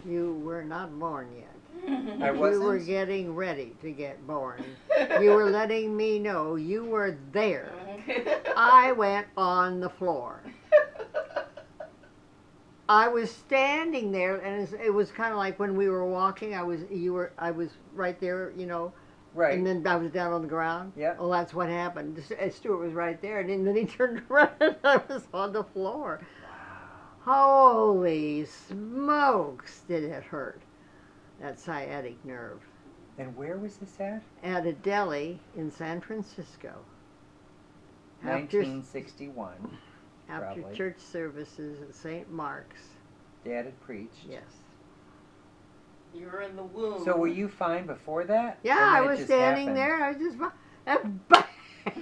You were not born yet. I You wasn't? were getting ready to get born. You were letting me know you were there. I went on the floor. I was standing there, and it was kind of like when we were walking. I was right there, you know, Right. and then I was down on the ground. Yeah. Well, that's what happened. Stuart was right there, and then he turned around, and I was on the floor. Holy smokes, did it hurt? That sciatic nerve. And where was this at? At a deli in San Francisco. 1961. After probably. church services at St. Mark's. Dad had preached. Yes. You were in the womb. So were you fine before that? Yeah, Or I it was just standing happened? there. I was just,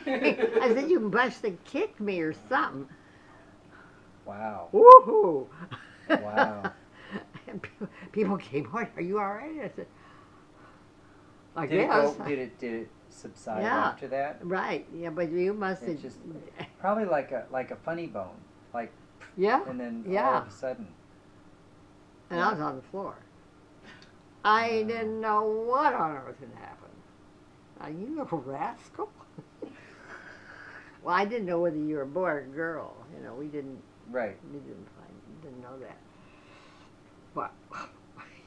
I said, you must have kicked me or something. Wow. Woohoo! Wow. And people came on. Are you all right? I said, I Did it guess. go, did it subside Yeah. after that? Right. Yeah, but you must have. It's just probably like a funny bone, like, Yeah. and then all Yeah. of a sudden. And I was on the floor. I didn't know what on earth had happened. Are you a rascal? Well, I didn't know whether you were a boy or a girl. You know, we didn't Right. didn't know that. But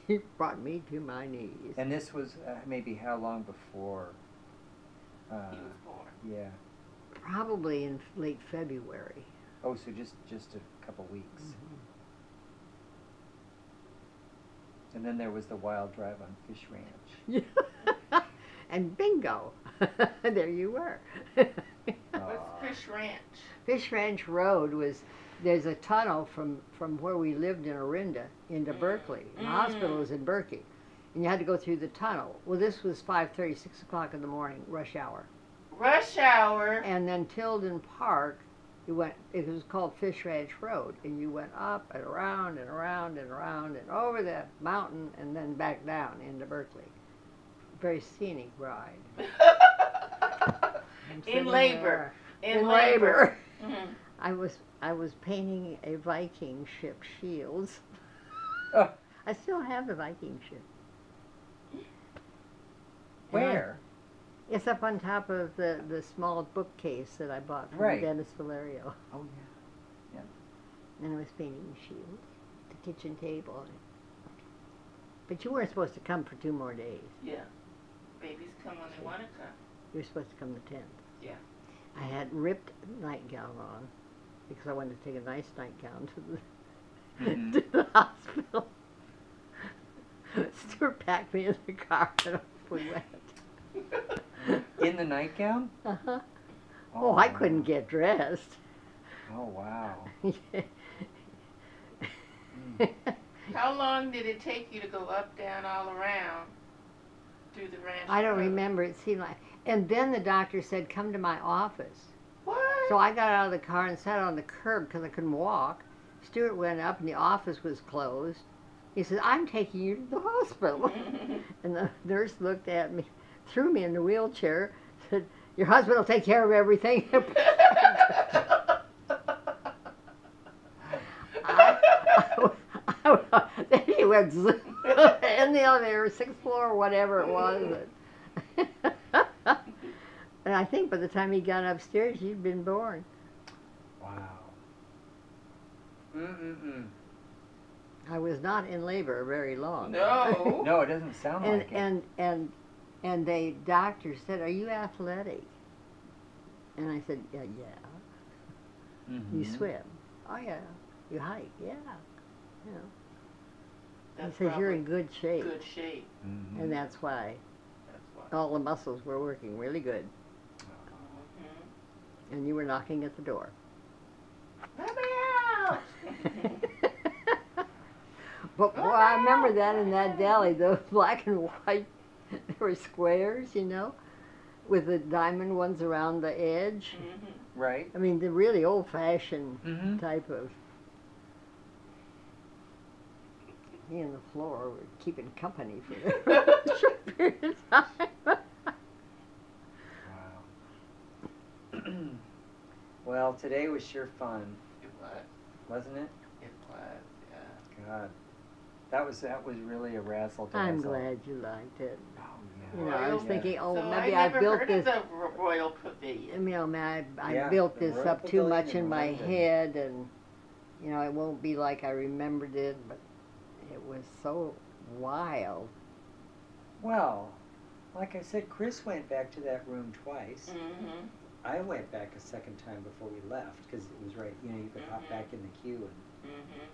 he brought me to my knees. And this was maybe how long before? He was born. Yeah. Probably in late February. Oh, so just a couple weeks. And then there was the wild drive on Fish Ranch. And bingo, there you were. What's Fish Ranch? Fish Ranch Road there's a tunnel from where we lived in Orinda into Berkeley. The hospital was in Berkeley. And you had to go through the tunnel. Well, this was 5:30, 6 o'clock in the morning, rush hour. Rush hour. And then Tilden Park, it was called Fish Ranch Road. And you went up and around and around and around and over the mountain and then back down into Berkeley. Very scenic ride. In labor. there. In labor. Mm-hmm. I was painting a Viking ship shields. Oh. I still have the Viking ship. Where? It's up on top of the small bookcase that I bought from Right. Dennis Valerio. Oh yeah. And I was painting shields, the kitchen table. But you weren't supposed to come for 2 more days. Yeah. Babies come when they want to come. You were supposed to come the 10th. Yeah. I had ripped nightgown on because I wanted to take a nice nightgown Mhm. to the hospital. Stuart packed me in the car and off we went. In the nightgown? Uh-huh. Oh, I couldn't get dressed. Oh wow. How long did it take you to go up, down, all around through the ranch? I don't road? remember. It seemed like. And then the doctor said, "Come to my office." What? So I got out of the car and sat on the curb because I couldn't walk. Stuart went up and the office was closed. He said, "I'm taking you to the hospital." And the nurse looked at me, threw me in the wheelchair, said, "Your husband will take care of everything." Then he went zoom in the elevator, 6th floor, whatever it was. And I think by the time he got upstairs, you'd been born. Wow. Mm-mm-mm. I was not in labor very long. No. No, it doesn't sound and, like it. and the doctor said, "Are you athletic?" And I said, "Yeah, yeah." Mhm. "You swim?" "Oh yeah." "You hike?" "Yeah." You know. That's He says, "You're probably in good shape." good shape. Mhm. And that's why That's why. all the muscles were working really good. Mhm. And you were knocking at the door. Let me out! But boy, I remember that in that deli, those black and white, they were squares, you know, with the diamond ones around the edge. Mhm. Right. I mean, the really old-fashioned Mhm. type of. Me and the floor were keeping company for a short period of time. Wow. Well, today was sure fun, It was. wasn't it? It was, yeah. God. That was really a razzle dazzle. I'm glad you liked it. Oh You yeah. know, I was Royal- thinking, oh, so maybe I I never built heard this. of the Royal Pavilion. You know, man, I Yeah, built the this Royal up too much Pavilion in my London. head, and you know, it won't be like I remembered it, but it was so wild. Well, like I said, Chris went back to that room twice. Mm-hmm. I went back a second time before we left because it was right. You know, you could hop back in the queue and. Mm-hmm.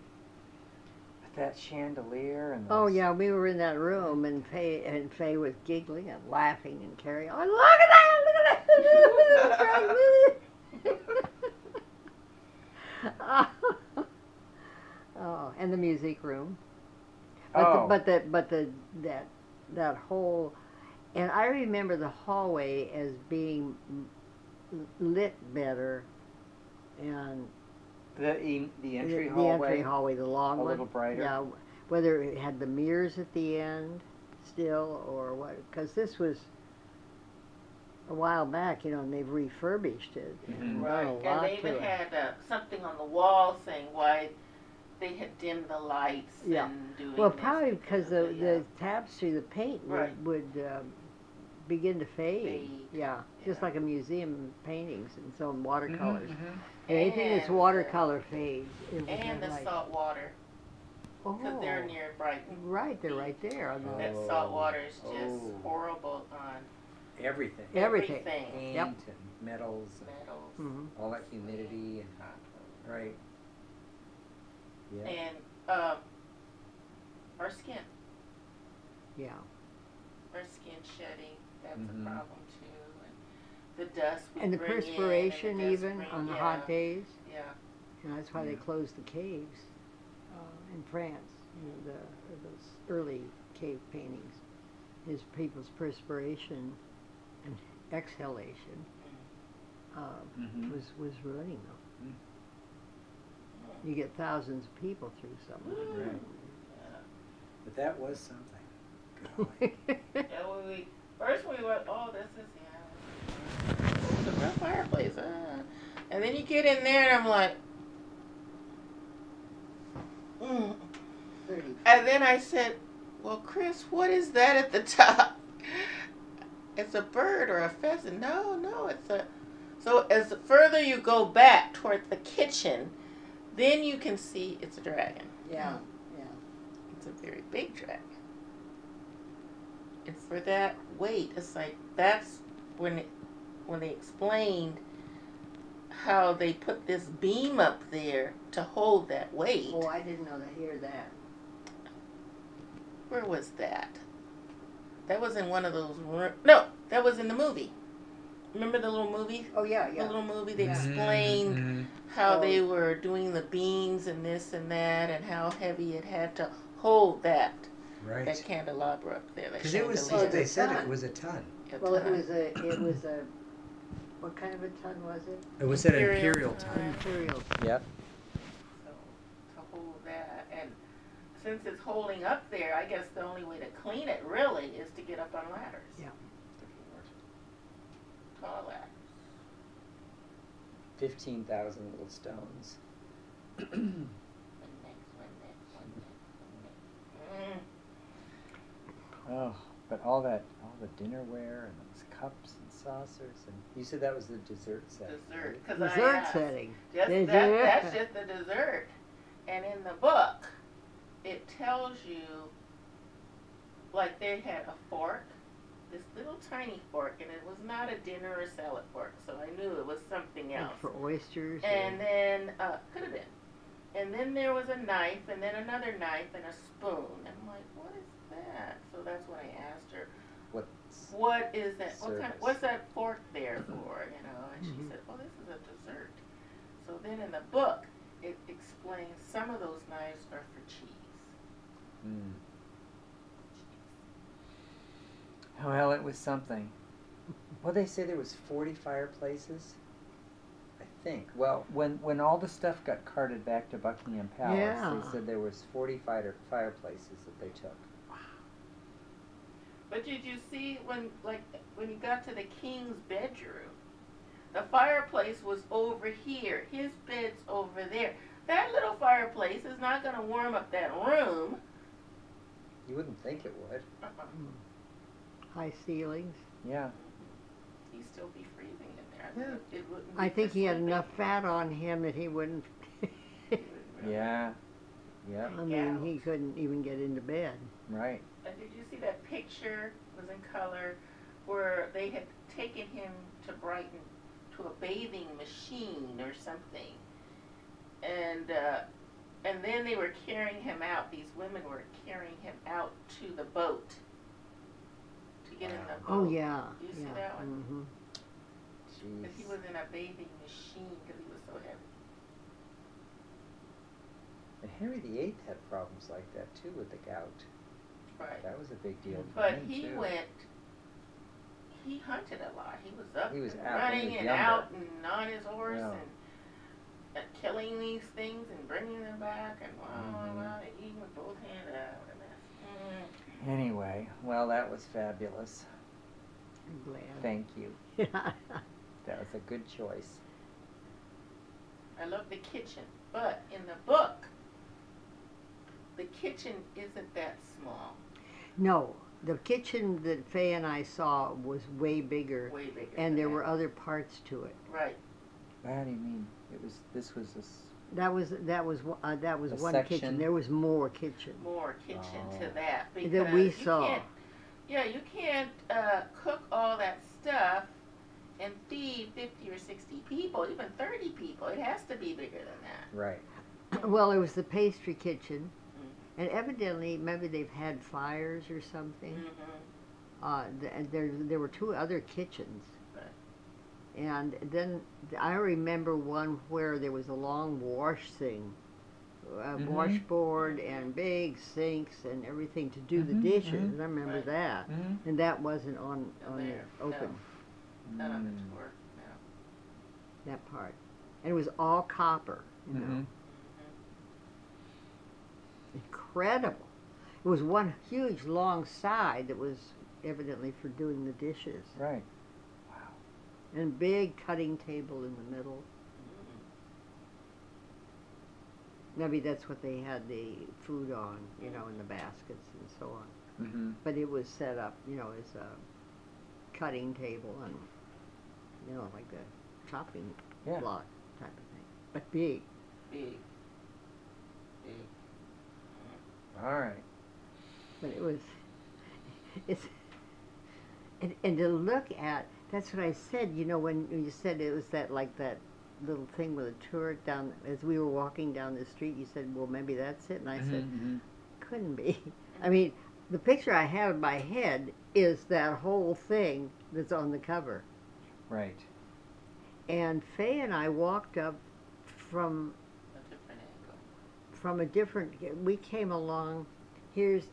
But that chandelier and. Oh those- yeah, we were in that room, and Faye was giggling and laughing and carrying on. Look at that! Look at that! Oh, and the music room. But that whole, and I remember the hallway as being lit better, and The entry the hallway. entry hallway, the long a one. little brighter. Yeah, whether it had the mirrors at the end still or what, because this was a while back, you know, and they've refurbished it and Right, done a and lot they to even it. had something on the wall saying why they had dimmed the lights Yeah. and doing Well, this probably because of the tapestry, the paint Right. would begin to fade. Fade. Yeah, just Yeah. like a museum paintings and some watercolors. Mhm. Anything that's And, watercolor fades. It would and have the light. salt water, because Oh, they're near Brighton. right, they're right there on the That salt water is just Oh. horrible on Everything. everything. Paint Yep. and metals and metals. Mhm. all that humidity and right. Yeah. And our skin Yeah. shedding, that's Mhm. a problem too. And the dust we And the bring in, perspiration and the dust even bring- on the yeah, hot days. Yeah. And that's why they Yeah. closed the caves in France. You know, those early cave paintings. Is people's perspiration and exhalation Mhm. was ruining them. Mm. You get thousands of people through some of it. Right. But that was something. Yeah, first we went, oh, this is, it's a real fireplace. And then you get in there and I'm like, And then I said, well, Chris, what is that at the top? It's a bird or a pheasant. No, it's a... So as further you go back toward the kitchen, then you can see it's a dragon. Yeah, yeah. It's a very big dragon. And for that weight, it's like, that's when they explained how they put this beam up there to hold that weight. Oh, I didn't know to hear that. Where was that? That was in one of those no, that was in the movie. Remember the little movie? Oh yeah, The yeah. little movie, they Yeah. explained Mhm. how Oh. they were doing the beams and this and that, and how heavy it had to hold that Right. candelabra up there. That Because it was, chandelier. they said ton. it was a ton. A Well, it ton. was a what kind of a ton was it? It was an Imperial imperial ton. ton. Imperial. Yep. So to hold that, and since it's holding up there, I guess the only way to clean it really is to get up on ladders. Yeah. Tall ladders. 15,000 little stones. One next. Oh, but all the dinnerware and those cups and saucers, and you said that was the dessert set. Dessert. right? 'Cause I Dessert asked. setting. Just Did that, you? that's just the dessert. And in the book, it tells you, like they had a fork, this little tiny fork, and it was not a dinner or salad fork, so I knew it was something else. Like for oysters. And then, could have been. And then there was a knife, and then another knife, and a spoon. And I'm like, what is that? So that's when I asked her, What's what is that? Service. What's that fork there for? You know, and she Mhm. said, "Oh, this is a dessert." So then in the book, it explains some of those knives are for cheese. Mm. Well, it was something. Well, they say there was 40 fireplaces. I think. Well, when all the stuff got carted back to Buckingham Palace, Yeah. they said there was 40 fireplaces that they took. But did you see when you got to the king's bedroom, the fireplace was over here. His bed's over there. That little fireplace is not going to warm up that room. You wouldn't think it would. High ceilings. Yeah. He'd still be freezing in there. Yeah. It wouldn't be I think for he had sleeping. enough fat on him that he wouldn't. He wouldn't really- Yeah. Yep. I mean, he couldn't even get into bed. Right. And did you see that picture? It was in color, where they had taken him to Brighton to a bathing machine or something, and then they were carrying him out. These women were carrying him out to the boat to get in the boat. Oh yeah. Do you see yeah. that one? Mm-hmm. Because he Jeez. was in a bathing machine because he was so heavy. And Henry VIII had problems like that too with the gout. Right. That was a big deal for But him he too. he hunted a lot. He was up He was and out when he running was and younger. out and on his horse Yeah. and killing these things and bringing them back and Mhm. and eating with both hands. What a mess. Anyway, well, that was fabulous. I'm glad. Thank you. Yeah. That was a good choice. I love the kitchen, but in the book, the kitchen isn't that small. No, the kitchen that Faye and I saw was way bigger, Way bigger. and than there that. were other parts to it. Right. How do you mean? This was this. That was A one section? kitchen. There was more kitchen. More kitchen to Oh. that because That we you saw. can't. Yeah, you can't cook all that stuff and feed 50 or 60 people, even 30 people. It has to be bigger than that. Right. Well, it was the pastry kitchen, Mm-hmm. and evidently maybe they've had fires or something. Mm-hmm. And there were two other kitchens. Right. And then I remember one where there was a long wash thing, Mhm. washboard and big sinks and everything to do the Mhm, dishes. mhm. And I remember Right. that. Mm-hmm. And that wasn't on There, the open, Not on the Mm. tour. No. that part. And it was all copper, you know. Mhm. Incredible. It was one huge long side that was evidently for doing the dishes. Right. And big cutting table in the middle. Maybe that's what they had the food on, you know, in the baskets and so on. Mm-hmm. But it was set up, you know, as a cutting table and, you know, like a chopping Yeah. block type of thing. But big. Big. Big. All right. But it was, it's, and to look at, that's what I said, you know, when you said it was that, like that little thing with a turret down, as we were walking down the street, you said, well, maybe that's it. And I said, Mm-hmm. couldn't be. I mean, the picture I have in my head is that whole thing that's on the cover. Right. And Faye and I walked up from A different angle. from a different, we came along, here's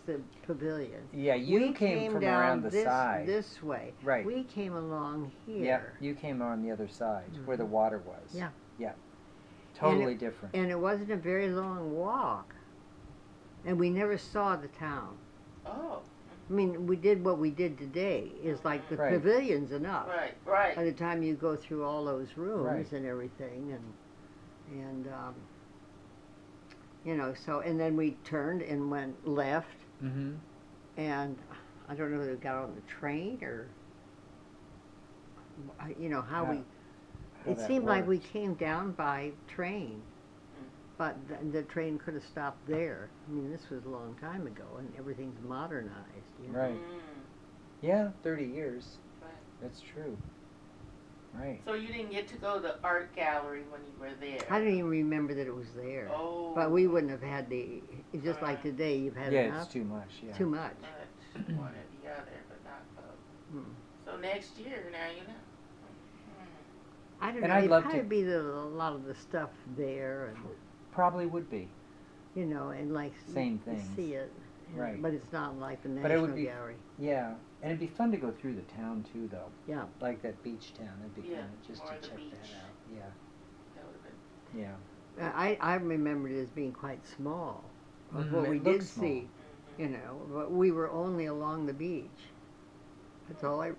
the pavilion. Yeah, you We came from down around the this, side. this way. Right. We came along here. Yeah, you came on the other side where the Mhm. water was. Yeah. Yeah. Totally different. And it wasn't a very long walk. And we never saw the town. Oh. I mean, we did what we did today, is like the Right. pavilion's enough. Right. Right. By the time you go through all those rooms Right. and everything, and you know, so, and then we turned and went left, Mm-hmm. and I don't know if we got on the train or, you know, how we, it seemed like we came down by train, but the train could have stopped there. I mean, this was a long time ago, and everything's modernized, you know. Right. Mm. Yeah, 30 years. Right. That's true. Right. So you didn't get to go to the art gallery when you were there. I don't even remember that it was there. Oh. But we wouldn't have had the, just like Right. today, you've had Yeah, enough. it's too much. Yeah. Too much. Much. One or the other, but not both. Hmm. So next year, now you know. I don't And know. I'd It'd love probably to- be a lot of the stuff there, and Probably would be. you know, and like Same you things. see it, and- Right. But it's not like the But National it would be- Gallery. Yeah. And it'd be fun to go through the town too, though. Yeah. Like that beach town. It'd be Yeah, fun just more to of the check beach. that out. Yeah. That would have been. Yeah. I remembered it as being quite small of Mhm, what it we did looks small. see, you know. But we were only along the beach. That's all I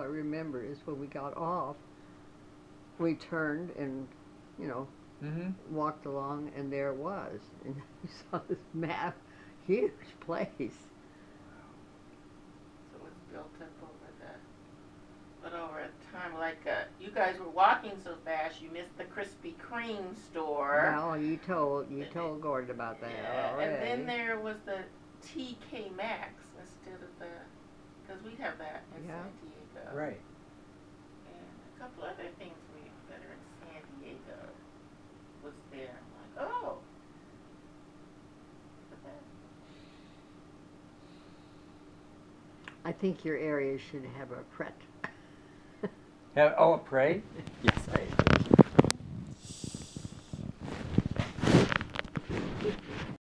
remember is when we got off, we turned and, you know, Mm-hmm. walked along, and there it was. And you saw this huge place. So it was built up over but over a time, like you guys were walking so fast, you missed the Krispy Kreme store. No, you told Gordon about that already. And then there was the TK Maxx instead of the, because we have that in San Diego. Right. And a couple other things that are in San Diego was there. I'm like, oh. I think your area should have a Pret. A parade? Yeah.